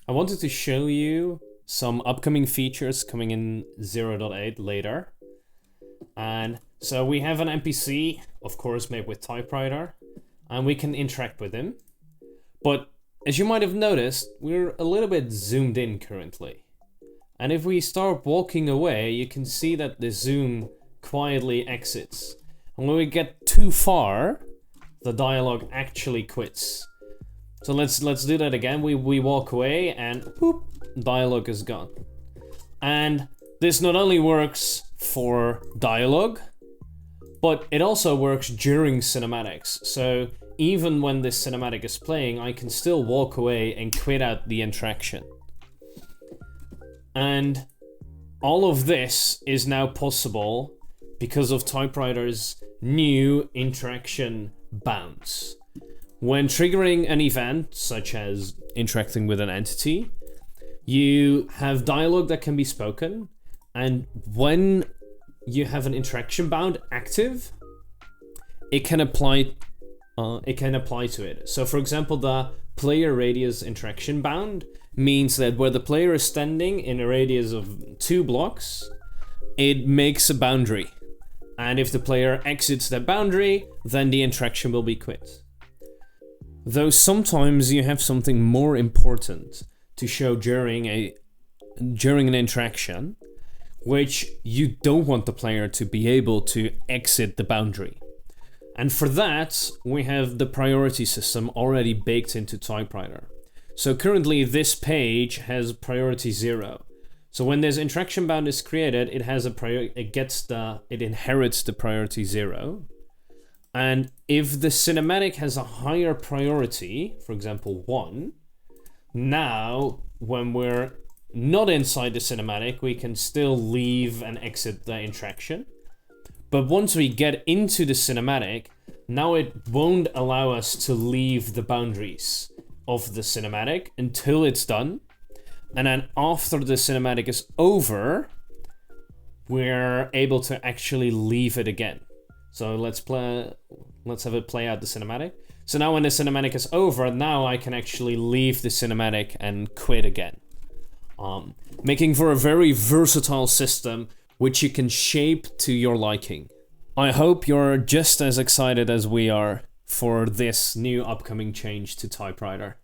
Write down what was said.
I wanted to show you some upcoming features coming in 0.8 later. And so we have an NPC, of course, made with typewriter, and we can interact with him. But as you might have noticed, we're a little bit zoomed in currently. And if we start walking away, you can see that the zoom quietly exits. And when we get too far, the dialogue actually quits. So let's do that again. We walk away and boop, dialogue is gone. And this not only works for dialogue, but it also works during cinematics. So even when this cinematic is playing, I can still walk away and quit out the interaction. And all of this is now possible because of Typewriter's new interaction bounds. When triggering an event, such as interacting with an entity, you have dialogue that can be spoken, and when you have an interaction bound active, it can apply to it. So for example, the player radius interaction bound means that where the player is standing in a radius of 2 blocks, it makes a boundary. And if the player exits that boundary, then the interaction will be quit. Though sometimes you have something more important to show during an interaction, which you don't want the player to be able to exit the boundary. And for that, we have the priority system already baked into Typewriter. So currently this page has priority 0. So when this interaction bound is created, it has it inherits the priority 0. And if the cinematic has a higher priority, for example 1, now when we're not inside the cinematic, we can still leave and exit the interaction. But once we get into the cinematic, now it won't allow us to leave the boundaries of the cinematic until it's done. And then after the cinematic is over, we're able to actually leave it again. So let's have it play out the cinematic. So now when the cinematic is over, now I can actually leave the cinematic and quit again. Making for a very versatile system which you can shape to your liking. I hope you're just as excited as we are for this new upcoming change to Typewriter.